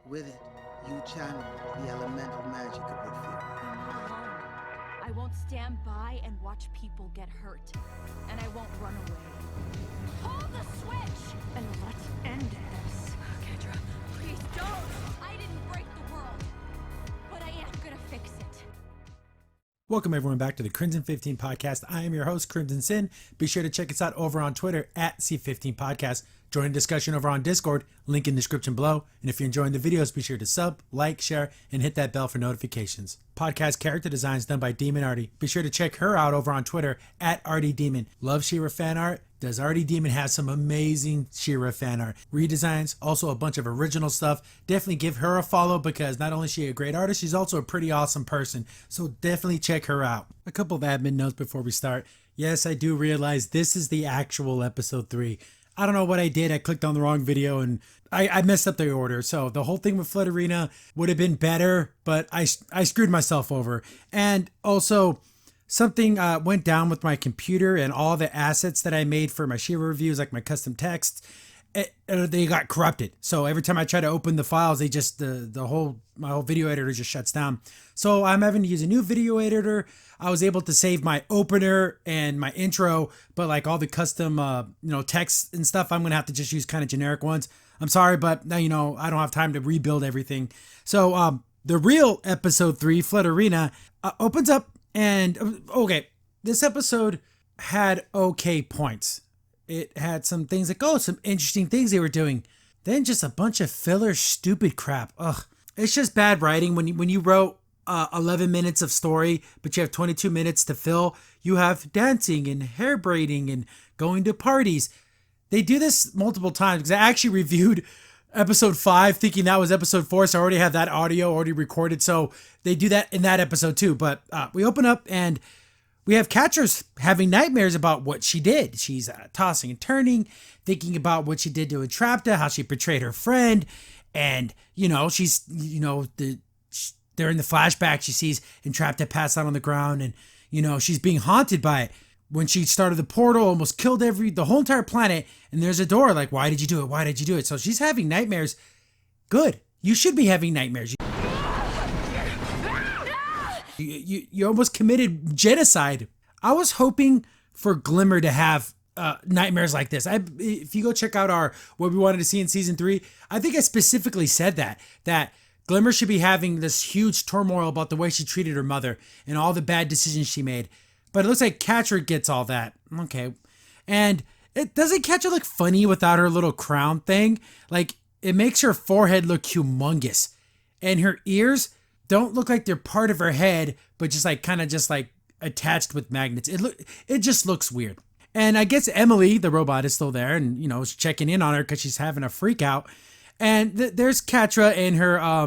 With it, you channel the elemental magic of the fear. I'm not alone. I won't stand by and watch people get hurt. And I won't run away. Hold the switch! And let's end this. Katra, please don't! I didn't break the world. But I am gonna fix it. Welcome everyone back to the Crimson 15 Podcast. I am your host, Crimson Sin. Be sure to check us out over on Twitter at C15 Podcast. Join the discussion over on Discord, link in the description below. And if you're enjoying the videos, be sure to sub, like, share, and hit that bell for notifications. Podcast character designs done by Demon Artie. Be sure to check her out over on Twitter at Artie Demon. Love She-Ra fan art? Does Artie Demon have some amazing She-Ra fan art? Redesigns, also a bunch of original stuff. Definitely give her a follow because not only is she a great artist, she's also a pretty awesome person. So definitely check her out. A couple of admin notes before we start. Yes, I do realize this is the actual episode 3. I don't know what I did. I clicked on the wrong video and I messed up the order. So the whole thing with Flutterina would have been better, but I screwed myself over. And also something went down with my computer and all the assets that I made for my She-Ra reviews, like my custom texts, they got corrupted. So every time I try to open the files, they just, my whole video editor just shuts down. So I'm having to use a new video editor. I was able to save my opener and my intro, but like all the custom, text and stuff, I'm going to have to just use kind of generic ones. I'm sorry, but I don't have time to rebuild everything. So, the real episode 3, Flutterina, opens up and, okay, this episode had okay points. It had some things like, some interesting things they were doing. Then just a bunch of filler, stupid crap. Ugh. It's just bad writing. When you wrote 11 minutes of story, but you have 22 minutes to fill, you have dancing and hair braiding and going to parties. They do this multiple times because I actually reviewed episode 5 thinking that was episode 4, so I already have that audio already recorded. So they do that in that episode too. But we open up and we have Katra's having nightmares about what she did. She's tossing and turning, thinking about what she did to Entrapta, how she betrayed her friend. And, she's, they're in the flashback. She sees Entrapta pass out on the ground and, she's being haunted by it. When she started the portal, almost killed the whole entire planet. And there's a door like, why did you do it? Why did you do it? So she's having nightmares. Good. You should be having nightmares. You almost committed genocide. I was hoping for Glimmer to have nightmares like this. If you go check out our what we wanted to see in season 3, I think I specifically said that Glimmer should be having this huge turmoil about the way she treated her mother and all the bad decisions she made. But it looks like Katra gets all that. Okay. And it doesn't Katra look funny without her little crown thing. Like, it makes her forehead look humongous. And her ears don't look like they're part of her head, but just like kind of just like attached with magnets. It just looks weird. And I guess Emily, the robot, is still there and, is checking in on her because she's having a freak out. And there's Katra in her, I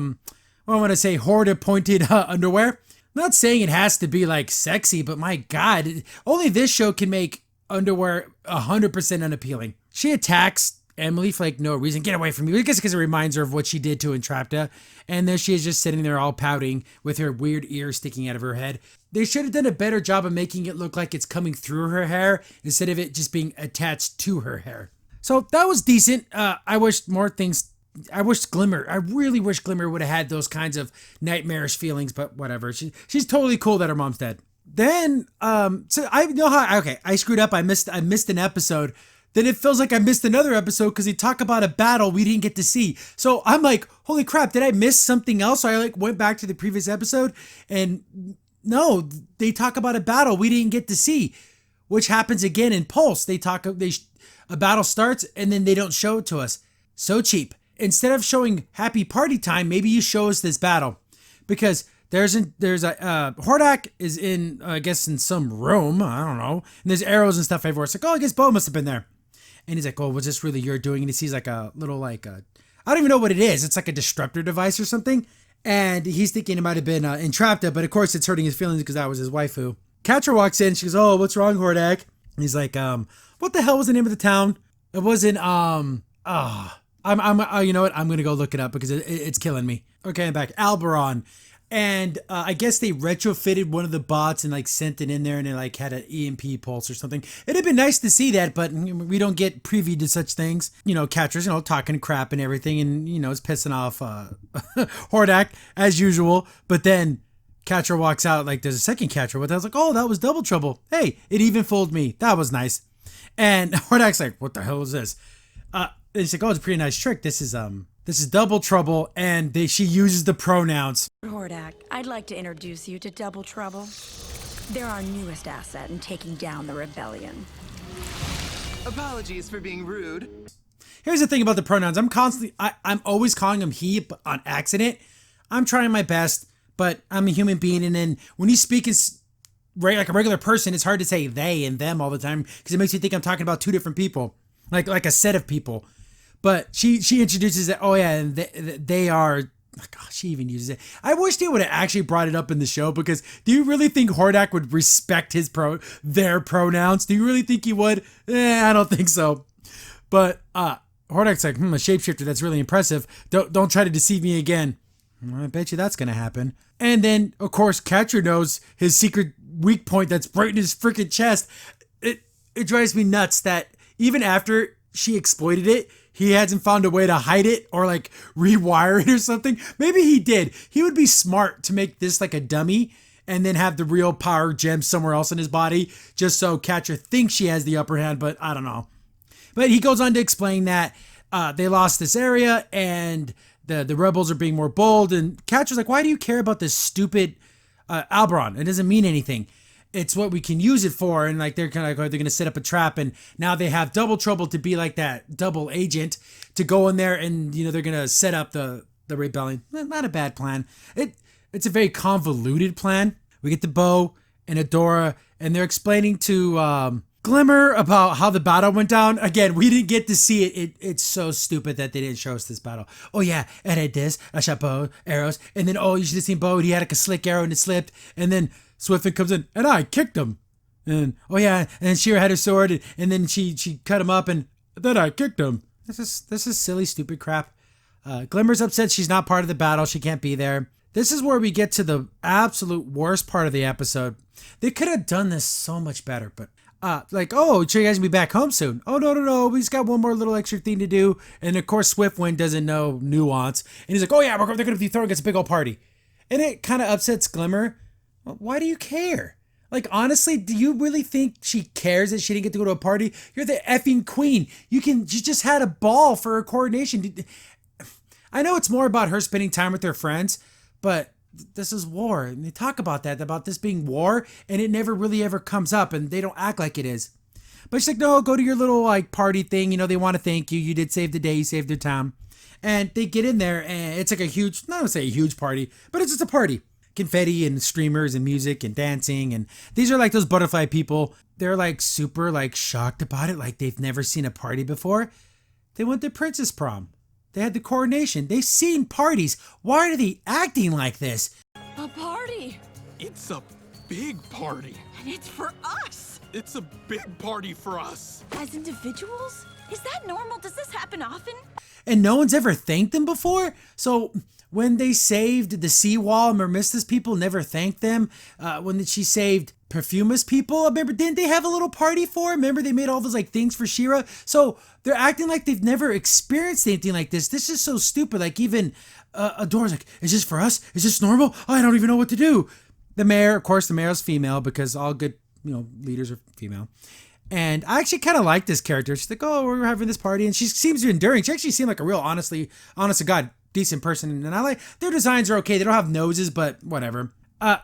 want to say Hordak pointed underwear. I'm not saying it has to be like sexy, but my God, only this show can make underwear 100% unappealing. She attacks Emily for like no reason. Get away from me. I guess because it reminds her of what she did to Entrapta. And there she is just sitting there all pouting with her weird ears sticking out of her head. They should have done a better job of making it look like it's coming through her hair instead of it just being attached to her hair. So that was decent. I wish Glimmer, I really wish Glimmer would have had those kinds of nightmarish feelings, but whatever. She's totally cool that her mom's dead. Then, so I know how, I screwed up. I missed an episode. Then it feels like I missed another episode because they talk about a battle we didn't get to see. So I'm like, holy crap, did I miss something else? So I went back to the previous episode and no, they talk about a battle we didn't get to see, which happens again in Pulse. A battle starts and then they don't show it to us. So cheap. Instead of showing happy party time, maybe you show us this battle because there's a Hordak is in, I guess in some room. I don't know. And there's arrows and stuff everywhere. It's like, I guess Bo must have been there. And he's like, was this really your doing? And he sees like a little I don't even know what it is. It's like a disruptor device or something. And he's thinking it might have been Entrapta, but of course it's hurting his feelings because that was his waifu. Katra walks in. She goes, what's wrong, Hordak? And he's like, what the hell was the name of the town? It wasn't, you know what? I'm going to go look it up because it's killing me. Okay, I'm back. Alberon. And I guess they retrofitted one of the bots and like sent it in there, and it like had an EMP pulse or something. It'd have been nice to see that, but we don't get privy to such things. You know, Katra's, you know, talking crap and everything, and, you know, it's pissing off Hordak as usual. But then Katra walks out, like there's a second Katra with. I was like, oh, that was double trouble. Hey, it even fooled me. That was nice. And Hordak's like, what the hell is this? And he's like, oh, it's a pretty nice trick. This is double trouble, and she uses the pronouns. Hordak, I'd like to introduce you to Double Trouble. They're our newest asset in taking down the rebellion. Apologies for being rude. Here's the thing about the pronouns. I'm always calling him he on accident. I'm trying my best, but I'm a human being, and then when you speak like a regular person, it's hard to say they and them all the time because it makes you think I'm talking about two different people, like a set of people. But she introduces that, oh yeah, and they are, gosh, she even uses it. I wish they would have actually brought it up in the show, because do you really think Hordak would respect their pronouns? Do you really think he would? I don't think so. But Hordak's like, a shapeshifter, that's really impressive. Don't try to deceive me again. I bet you that's going to happen. And then, of course, Katra knows his secret weak point that's right in his freaking chest. It drives me nuts that even after she exploited it, he hasn't found a way to hide it or like rewire it or something. Maybe he did. He would be smart to make this like a dummy and then have the real power gem somewhere else in his body, just so Katra thinks she has the upper hand, but I don't know. But he goes on to explain that they lost this area and the rebels are being more bold, and Katra's like, why do you care about this stupid Alberon? It doesn't mean anything. It's what we can use it for. And like they're going to set up a trap, and now they have Double Trouble to be like that double agent to go in there, and you know they're going to set up the rebellion. Not a bad plan. It's a very convoluted plan. We get the Bo and Adora, and they're explaining to Glimmer about how the battle went down. Again, we didn't get to see it. It's so stupid that they didn't show us this battle. Oh yeah, Ed had this. I shot bow, arrows, and then you should have seen Bo. He had like a slick arrow and it slipped, and then Swiftman comes in, and I kicked him. And, oh yeah, and then Shira had her sword, and then she cut him up, and then I kicked him. This is silly, stupid crap. Glimmer's upset she's not part of the battle. She can't be there. This is where we get to the absolute worst part of the episode. They could have done this so much better, but like, oh, sure you guys will be back home soon. Oh, no, we just got one more little extra thing to do. And of course, Swiftwind doesn't know nuance. And he's like, oh yeah, they're going to be throwing us a big old party. And it kind of upsets Glimmer. Why do you care? Like, honestly, do you really think she cares that she didn't get to go to a party? You're the effing queen. You just had a ball for her coronation. I know it's more about her spending time with her friends, but this is war. And they talk about this being war, and it never really ever comes up, and they don't act like it is. But she's like, no, go to your little like party thing. You know, they want to thank you. You did save the day. You saved their town. And they get in there, and it's like a huge, not to say a huge party, but it's just a party. Confetti and streamers and music and dancing, and these are like those butterfly people. They're like super like shocked about it, like they've never seen a party before. They went to Princess Prom. They had the coronation. They've seen parties. Why are they acting like this? A party! It's a big party. And it's for us! It's a big party for us. As individuals? Is that normal? Does this happen often? And no one's ever thanked them before? So when they saved the seawall, Mermistus people never thanked them. When she saved Perfumus people, remember, didn't they have a little party for? Remember, they made all those like things for Shira. So they're acting like they've never experienced anything like this. This is so stupid. Like even Adora's like, is this for us? Is this normal? I don't even know what to do. The mayor, of course, the mayor's female because all good, leaders are female. And I actually kind of like this character. She's like, oh, we're having this party, and she seems enduring. She actually seemed like a real, honest to God, decent person. And I like their designs are okay. They don't have noses, but whatever.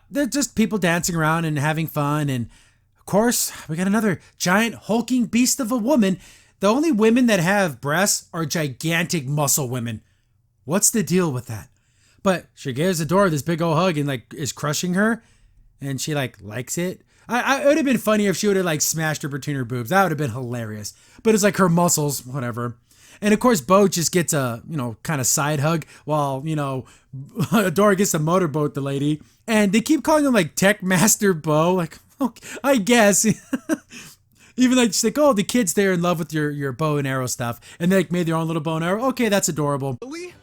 They're just people dancing around and having fun. And of course, we got another giant hulking beast of a woman. The only women that have breasts are gigantic muscle women. What's the deal with that? But she gives Adora this big old hug and like is crushing her, and she like likes it. It would have been funny if she would have like smashed her between her boobs. That would have been hilarious. But it's like her muscles, whatever. And of course, Bo just gets a, kind of side hug while, Adora gets to motorboat the lady. And they keep calling him like Tech Master Bo. Like, okay, I guess. Even like, she's like, oh, the kids, they're in love with your bow and arrow stuff. And they like made their own little bow and arrow. Okay, that's adorable. Really?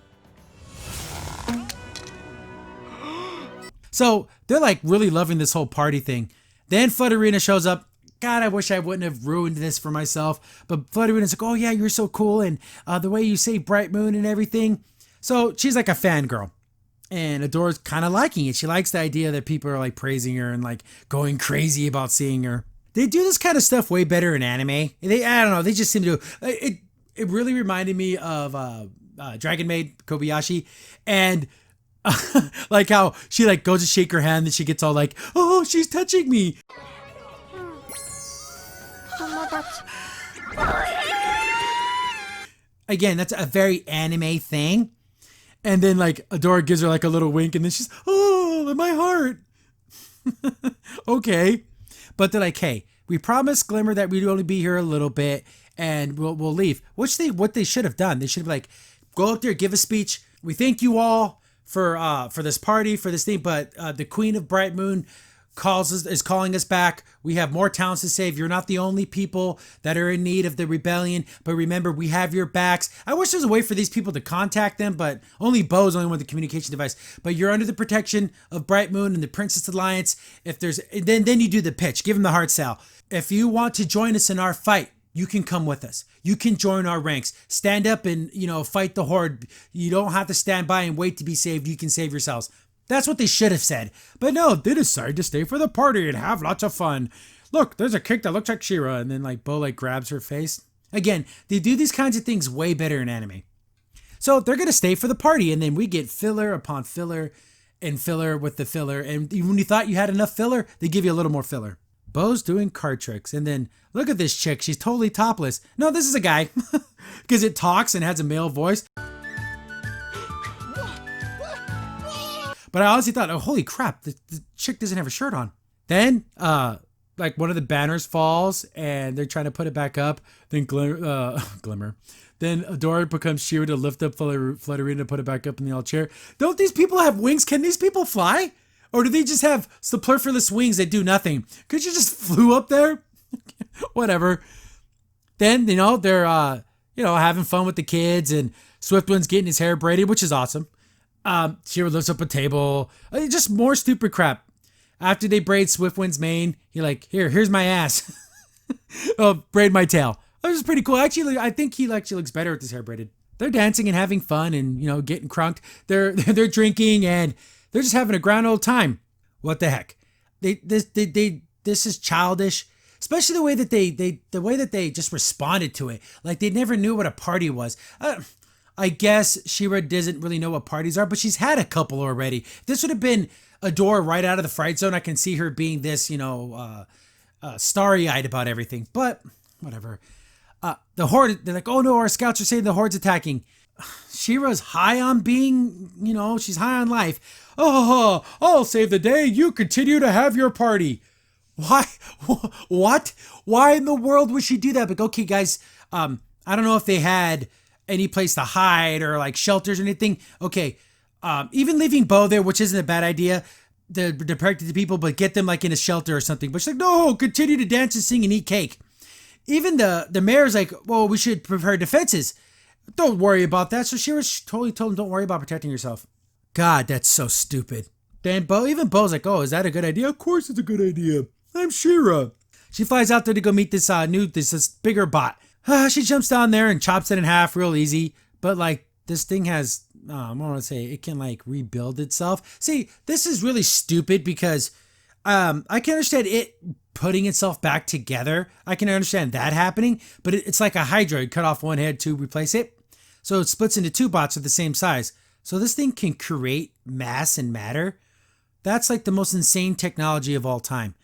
So they're like really loving this whole party thing. Then Flutterina shows up. God, I wish I wouldn't have ruined this for myself. But Flutterina's like, oh yeah, you're so cool. And the way you say Bright Moon and everything. So she's like a fangirl. And Adora's kind of liking it. She likes the idea that people are like praising her and like going crazy about seeing her. They do this kind of stuff way better in anime. I don't know. They just seem to do it. It really reminded me of Dragon Maid Kobayashi, and like how she like goes to shake her hand, and she gets all like, "Oh, she's touching me." Again, that's a very anime thing. And then like Adora gives her like a little wink, and then she's, "Oh, my heart." Okay, but they're like, "Hey, we promised Glimmer that we'd only be here a little bit, and we'll leave." What they should have done, they should have like go up there, give a speech. We thank you all for this party, for this thing, but the Queen of Bright Moon is calling us back. We have more towns to save. You're not the only people that are in need of the rebellion, but remember, we have your backs. I wish there was a way for these people to contact them, but only Bo's only one with the communication device. But you're under the protection of Bright Moon and the Princess Alliance. If there's then you do the pitch, give them the hard sell. If you want to join us in our fight, you can come with us. You can join our ranks. Stand up and, fight the Horde. You don't have to stand by and wait to be saved. You can save yourselves. That's what they should have said. But no, they decided to stay for the party and have lots of fun. Look, there's a cake that looks like She-Ra. And then like Bo like grabs her face. Again, they do these kinds of things way better in anime. So they're going to stay for the party. And then we get filler upon filler and filler with the filler. And even when you thought you had enough filler, they give you a little more filler. Bo's doing card tricks. And then look at this chick. She's totally topless. No, this is a guy. Because it talks and has a male voice. But I honestly thought, oh, holy crap, the chick doesn't have a shirt on. Then, like one of the banners falls and they're trying to put it back up. Then Glimmer. Then Adora becomes She-Ra to lift up Flutterina to put it back up in the old chair. Don't these people have wings? Can these people fly? Or do they just have superfluous wings that do nothing? Could you just flew up there? Whatever. Then, they're, having fun with the kids, and Swiftwind's getting his hair braided, which is awesome. She-Ra lifts up a table. Just more stupid crap. After they braid Swiftwind's mane, here's my ass. Braid my tail. That was pretty cool. Actually, I think he actually looks better with his hair braided. They're dancing and having fun and, getting crunked. They're drinking and they're just having a grand old time. What the heck? This is childish. Especially the way that they just responded to it. Like they never knew what a party was. I guess She-Ra doesn't really know what parties are, but she's had a couple already. This would have been Adora right out of the Fright Zone. I can see her being this, starry-eyed about everything. But whatever. The Horde, they're like, oh no, our scouts are saying the Horde's attacking. She-Ra's high on being, she's high on life. Oh, I'll save the day. You continue to have your party. Why? What? Why in the world would she do that? But okay, guys, I don't know if they had any place to hide or like shelters or anything. Okay, even leaving Bo there, which isn't a bad idea, to protect the people, but get them like in a shelter or something. But she's like, no, continue to dance and sing and eat cake. Even the mayor's like, well, we should prepare defenses. Don't worry about that. So She-Ra totally told him, don't worry about protecting yourself. God, that's so stupid. Then Bo's like, oh, is that a good idea? Of course it's a good idea. I'm She-Ra. She flies out there to go meet this this bigger bot. She jumps down there and chops it in half real easy. But like this thing has, I want to say it can like rebuild itself. See, this is really stupid because I can understand it putting itself back together. I can understand that happening, but it's like a Hydra. You cut off one head to replace it. So it splits into two bots of the same size. So this thing can create mass and matter. That's like the most insane technology of all time.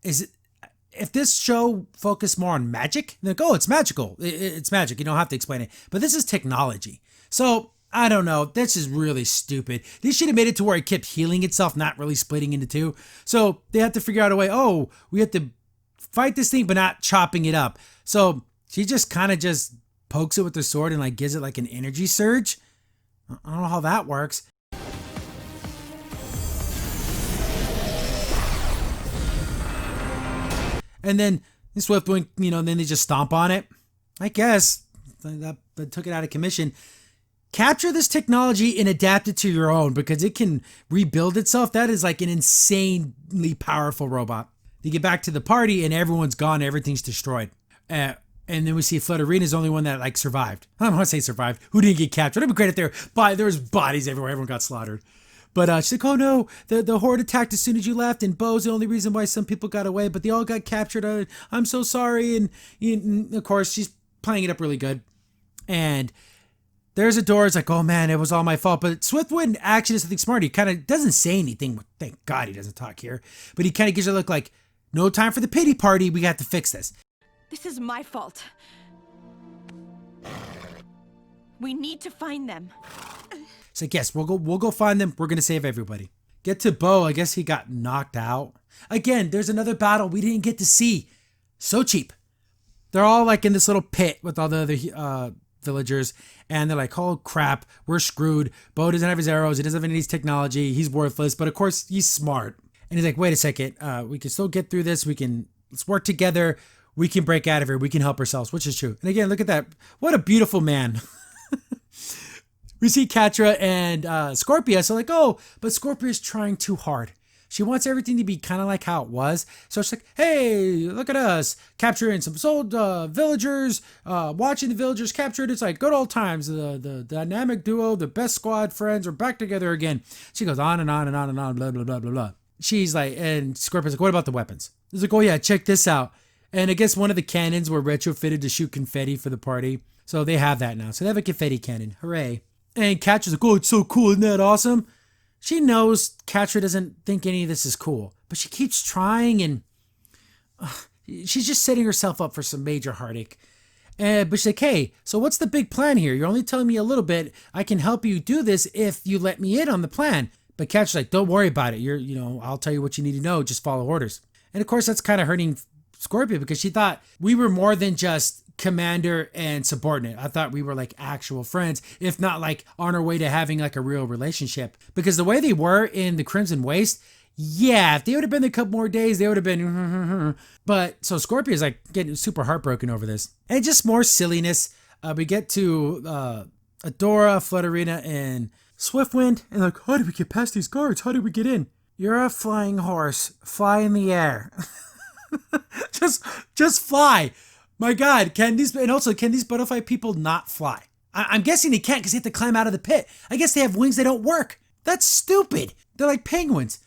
If this show focused more on magic, like, oh, it's magical. It's magic. You don't have to explain it. But this is technology. So I don't know. This is really stupid. They should have made it to where it kept healing itself, not really splitting into two. So they have to figure out a way. Oh, we have to fight this thing, but not chopping it up. So she just kind of just pokes it with the sword and like gives it like an energy surge. I don't know how that works. And then Swiftwing, then they just stomp on it. I guess that took it out of commission. capture this technology and adapt it to your own because it can rebuild itself. That is like an insanely powerful robot. They get back to the party and everyone's gone. Everything's destroyed. And then we see Flutterina is the only one that like survived. I don't want to say survived. Who didn't get captured? I'd be great if there was bodies everywhere. Everyone got slaughtered. But she's like, oh no, the horde attacked as soon as you left, and Bo's the only reason why some people got away, but they all got captured. I'm so sorry. And of course, she's playing it up really good. And there's a door. It's like, oh man, it was all my fault. But Swiftwind actually does something smart. He kind of doesn't say anything. Thank God he doesn't talk here. But he kind of gives her a look like, no time for the pity party. We got to fix this. This is my fault. We need to find them. It's like, yes, we'll go find them. We're going to save everybody. Get to Bo. I guess he got knocked out. Again, there's another battle we didn't get to see. So cheap. They're all like in this little pit with all the other villagers. And they're like, oh crap, we're screwed. Bo doesn't have his arrows. He doesn't have any of his technology. He's worthless. But of course, he's smart. And he's like, wait a second. We can still get through this. Let's work together. We can break out of here. We can help ourselves, which is true. And again, look at that. What a beautiful man. We see Katra and Scorpia. So like, oh, but Scorpia's trying too hard. She wants everything to be kind of like how it was. So she's like, hey, look at us capturing some sold villagers, watching the villagers captured. It's like good old times. The dynamic duo, the best squad friends are back together again. She goes on and on and on and on, blah, blah, blah, blah, blah. She's like, and Scorpia's like, what about the weapons? He's like, oh yeah, check this out. And I guess one of the cannons were retrofitted to shoot confetti for the party. So they have that now. So they have a confetti cannon. Hooray. And Katra's like, oh, it's so cool. Isn't that awesome? She knows Katra doesn't think any of this is cool. But she keeps trying and she's just setting herself up for some major heartache. But she's like, hey, so what's the big plan here? You're only telling me a little bit. I can help you do this if you let me in on the plan. But Katra's like, don't worry about it. I'll tell you what you need to know. Just follow orders. And of course, that's kind of hurting Scorpia because she thought we were more than just commander and subordinate. I thought we were like actual friends, if not like on our way to having like a real relationship. Because the way they were in the Crimson Waste, yeah, if they would have been a couple more days, they would have been. But so Scorpia is like getting super heartbroken over this. And just more silliness. We get to Adora, Flutterina, and Swiftwind. And like, how did we get past these guards? How did we get in? You're a flying horse. Fly in the air. just fly. My God, can these butterfly people not fly? I'm guessing they can't because they have to climb out of the pit. I guess they have wings that don't work. That's stupid. They're like penguins.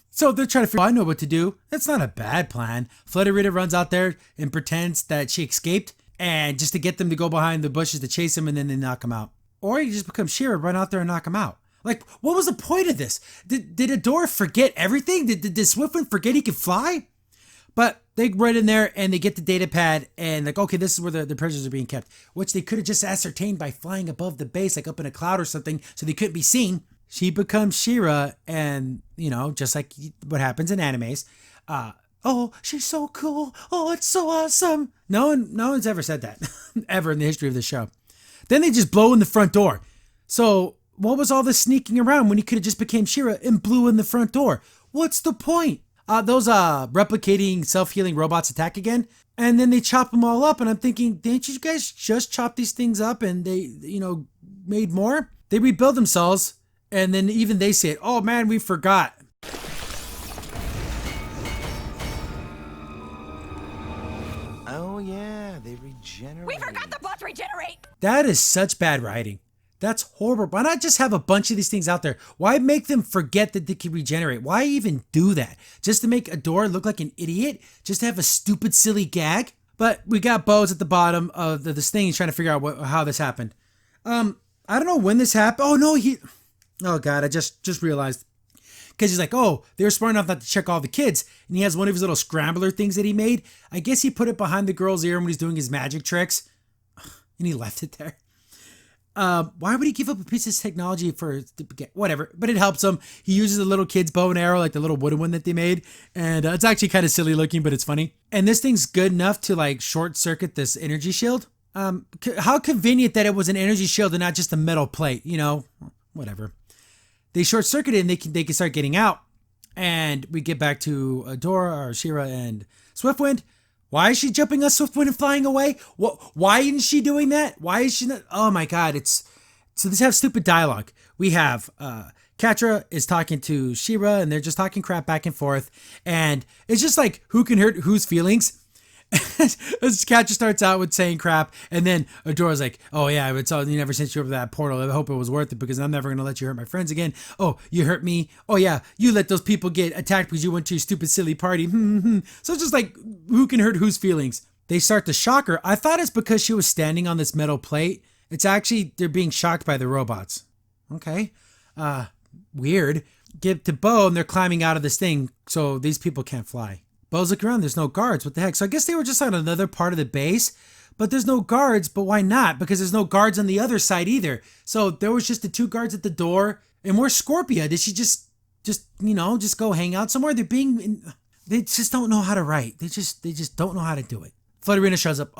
So they're trying to figure out, I know what to do. That's not a bad plan. Flutterina runs out there and pretends that she escaped and just to get them to go behind the bushes to chase him and then they knock him out. Or you just become She-Ra, run out there and knock him out. Like, what was the point of this? Did Adora forget everything? Did Swiftwind forget he could fly? But they run in there and they get the data pad and like, okay, this is where the prisoners are being kept, which they could have just ascertained by flying above the base, like up in a cloud or something, so they couldn't be seen. She becomes She-Ra and, just like what happens in animes, oh, she's so cool. Oh, it's so awesome. No one's ever said that, ever in the history of the show. Then they just blow in the front door. So what was all this sneaking around when he could have just became She-Ra and blew in the front door? What's the point? Those replicating self-healing robots attack again, and then they chop them all up, and I'm thinking, didn't you guys just chop these things up and they, made more? They rebuild themselves, and then even they say, oh man, we forgot. Oh yeah, they regenerate. We forgot the bots regenerate! That is such bad writing. That's horrible. Why not just have a bunch of these things out there? Why make them forget that they can regenerate? Why even do that? Just to make Adora look like an idiot? Just to have a stupid, silly gag? But we got Bo's at the bottom of this thing. He's trying to figure out how this happened. I don't know when this happened. Oh, no, oh, God, I just realized. Because he's like, oh, they were smart enough not to check all the kids. And he has one of his little scrambler things that he made. I guess he put it behind the girl's ear when he's doing his magic tricks. And he left it there. Why would he give up a piece of technology whatever? But it helps him. He uses a little kid's bow and arrow, like the little wooden one that they made. And it's actually kind of silly looking, but it's funny. And this thing's good enough to like short circuit this energy shield. How convenient that it was an energy shield and not just a metal plate, whatever. They short circuit it and they can start getting out. And we get back to Adora or She-Ra and Swiftwind. Why is she jumping us Swiftwind and flying away? Why isn't she doing that? Why is she not? Oh my God, it's So they have stupid dialogue. We have Katra is talking to She-Ra, and they're just talking crap back and forth. And it's just like, who can hurt whose feelings? As Katra starts out with saying crap, and then Adora's like, oh yeah, it's all, you never sent you over that portal. I hope it was worth it because I'm never going to let you hurt my friends again. Oh, you hurt me. Oh yeah, you let those people get attacked because you went to your stupid silly party. So it's just like, who can hurt whose feelings? They start to shock her. I thought it's because she was standing on this metal plate. It's actually, they're being shocked by the robots. Okay. Weird. Get to Bo, and they're climbing out of this thing, so these people can't fly. Bo's looking around, there's no guards. What the heck? So I guess they were just on another part of the base, but there's no guards. But why not? Because there's no guards on the other side either. So there was just the 2 guards at the door. And where's Scorpia? Did she just go hang out somewhere? They just don't know how to write. They just don't know how to do it. Flutterina shows up.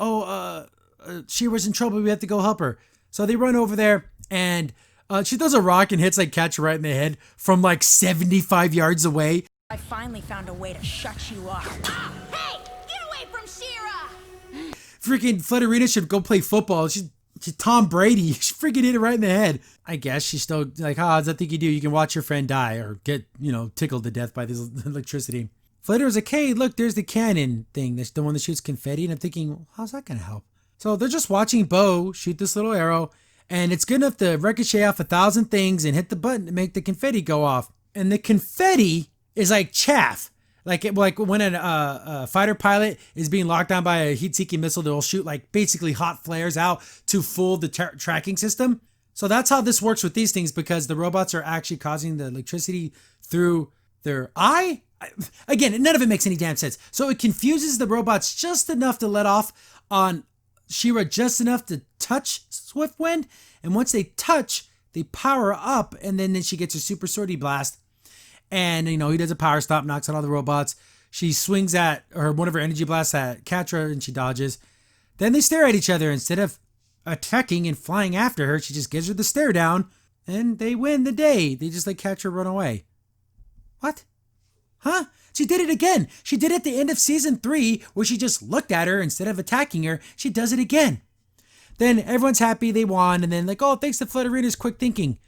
She was in trouble. We have to go help her. So they run over there, and she throws a rock and hits like Katra right in the head from like 75 yards away. I finally found a way to shut you up. Hey, get away from She-Ra! Freaking Flutterina should go play football. She's Tom Brady. She freaking hit it right in the head. I guess she's still like, how's that thing you do? You can watch your friend die or get, tickled to death by this electricity. Flutter's like, hey, look, there's the cannon thing. That's the one that shoots confetti. And I'm thinking, well, how's that going to help? So they're just watching Bo shoot this little arrow, and it's good enough to ricochet off 1,000 things and hit the button to make the confetti go off. And the confetti is like chaff. Like when a fighter pilot is being locked down by a heat-seeking missile, they'll shoot like basically hot flares out to fool the tracking system. So that's how this works with these things, because the robots are actually causing the electricity through their eye. Again, none of it makes any damn sense. So it confuses the robots just enough to let off on She-Ra, just enough to touch Swiftwind. And once they touch, they power up, and then she gets a super sortie blast. And, he does a power stop, knocks out all the robots. She swings at, or one of her energy blasts at Katra, and she dodges. Then they stare at each other. Instead of attacking and flying after her, she just gives her the stare down, and they win the day. They just let Katra run away. What? Huh? She did it again. She did it at the end of season 3, where she just looked at her instead of attacking her. She does it again. Then everyone's happy they won, and then like, oh, thanks to Flutterina's quick thinking.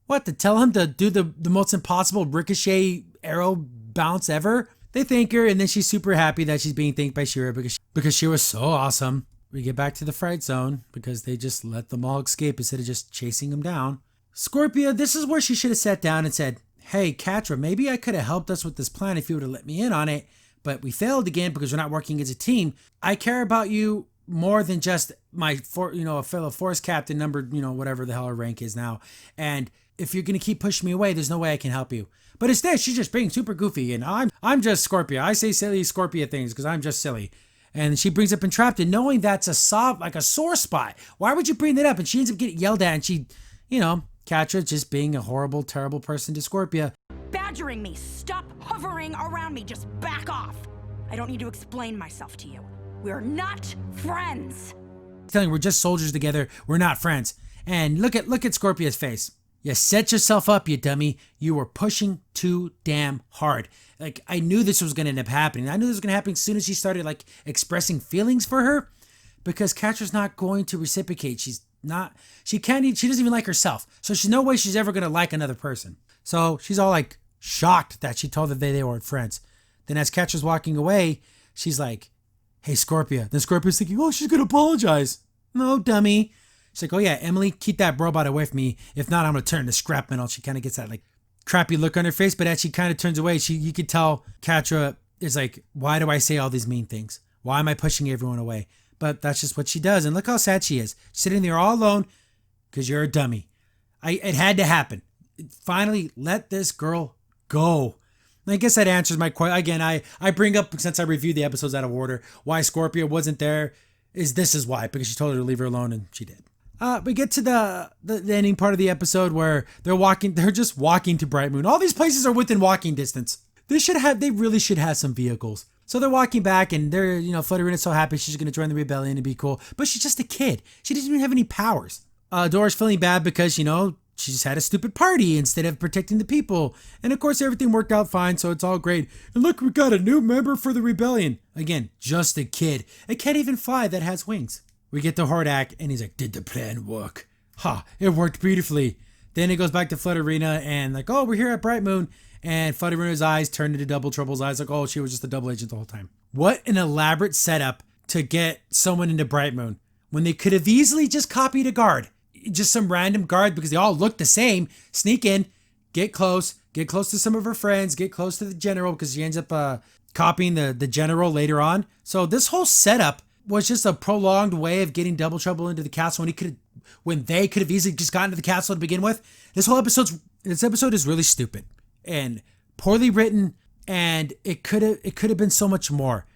What, to tell him to do the most impossible ricochet arrow bounce ever? They thank her, and then she's super happy that she's being thanked by She-Ra because she was so awesome. We get back to the fright zone because they just let them all escape instead of just chasing them down. Scorpia, this is where she should have sat down and said, hey, Katra, maybe I could have helped us with this plan if you would have let me in on it, but we failed again because we're not working as a team. I care about you more than just my, a fellow force captain numbered, whatever the hell her rank is now. And if you're going to keep pushing me away, there's no way I can help you. But instead, she's just being super goofy, and I'm just Scorpia. I say silly Scorpia things because I'm just silly. And she brings up Entrapped, and knowing that's a sore spot. Why would you bring that up? And she ends up getting yelled at, and she, Katra just being a horrible, terrible person to Scorpia. Badgering me. Stop hovering around me. Just back off. I don't need to explain myself to you. We're not friends. Telling we're just soldiers together. We're not friends. And look at Scorpia's face. You set yourself up, you dummy. You were pushing too damn hard. Like, I knew this was going to end up happening. I knew this was going to happen as soon as she started, expressing feelings for her. Because Katra's not going to reciprocate. She doesn't even like herself. So there's no way she's ever going to like another person. So she's all, shocked that she told them they weren't friends. Then as Katra's walking away, she's like, hey, Scorpia. Then Scorpia's thinking, oh, she's going to apologize. No, dummy. She's like, oh yeah, Emily, keep that robot away from me. If not, I'm going to turn to scrap metal. She kind of gets that crappy look on her face, but as she kind of turns away, you could tell Katra is like, why do I say all these mean things? Why am I pushing everyone away? But that's just what she does. And look how sad she is. Sitting there all alone because you're a dummy. It had to happen. Finally, let this girl go. I guess that answers my question. Again, I bring up, since I reviewed the episodes out of order, why Scorpia wasn't there. This is why, because she told her to leave her alone, and she did. We get to the ending part of the episode where they're just walking to Bright Moon. All these places are within walking distance. They really should have some vehicles. So they're walking back, and they're, Flutterina's so happy she's going to join the rebellion and be cool. But she's just a kid. She doesn't even have any powers. Dora's feeling bad because, she just had a stupid party instead of protecting the people. And of course, everything worked out fine, so it's all great. And look, we got a new member for the rebellion. Again, just a kid. It can't even fly that has wings. We get to Hordak, and he's like, did the plan work? It worked beautifully. Then it goes back to Flutterina and like, oh, we're here at Bright Moon. And Flutterina's eyes turned into Double Trouble's eyes. Like, oh, she was just a double agent the whole time. What an elaborate setup to get someone into Bright Moon when they could have easily just copied a guard. Just some random guard because they all look the same. Sneak in, get close to some of her friends, get close to the general because she ends up copying the general later on. So this whole setup was just a prolonged way of getting Double Trouble into the castle when they could have easily just gotten to the castle to begin with. This episode is really stupid and poorly written, and it could have been so much more.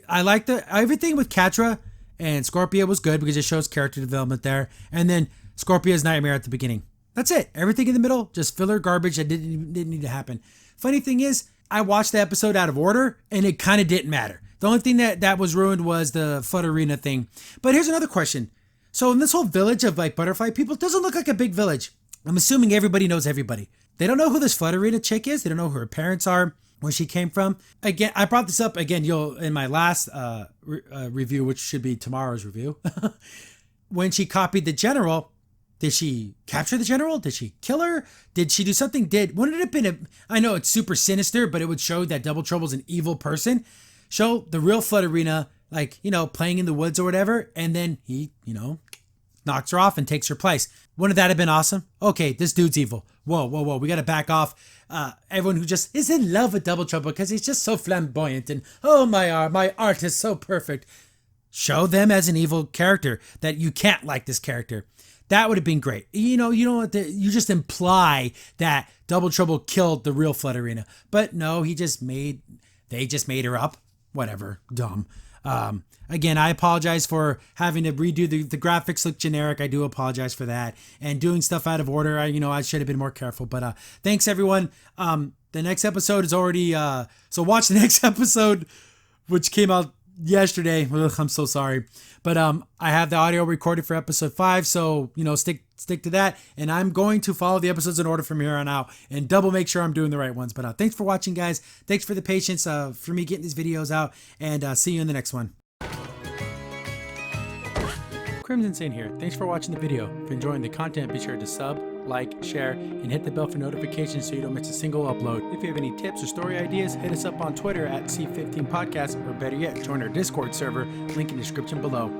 I like everything with Katra and Scorpia was good because it shows character development there, and then Scorpia's nightmare at the beginning. That's it. Everything in the middle, just filler garbage that didn't need to happen. Funny thing is, I watched the episode out of order, and it kind of didn't matter. The only thing that was ruined was the Flutterina thing. But here's another question. So in this whole village of like butterfly people, it doesn't look like a big village. I'm assuming everybody knows everybody. They don't know who this Flutterina chick is. They don't know who her parents are, where she came from. Again, I brought this up again. In my last review, which should be tomorrow's review, when she copied the general. Did she capture the general? Did she kill her? Did she do something? Wouldn't it have been I know it's super sinister, but it would show that Double Trouble's an evil person. Show the real Flutterina, like, playing in the woods or whatever, and then he, knocks her off and takes her place. Wouldn't that have been awesome? Okay, this dude's evil. Whoa, we gotta back off. Everyone who just is in love with Double Trouble because he's just so flamboyant and, oh, my art is so perfect. Show them as an evil character, that you can't like this character. That would have been great. You just imply that Double Trouble killed the real Flutterina. But no, they just made her up. Whatever. Dumb. Again, I apologize for having to redo the graphics look generic. I do apologize for that. And doing stuff out of order, I should have been more careful. But thanks, everyone. The next episode is already... so watch the next episode, which came out yesterday. Ugh, I'm so sorry. But I have the audio recorded for episode 5, so stick to that. And I'm going to follow the episodes in order from here on out and double make sure I'm doing the right ones. But thanks for watching, guys. Thanks for the patience for me getting these videos out, and see you in the next one. Crimson Sin here. Thanks for watching the video. If you're enjoying the content, be sure to sub, like, share, and hit the bell for notifications so you don't miss a single upload. If you have any tips or story ideas, hit us up on Twitter at C15 Podcast, or better yet, join our Discord server, link in the description below.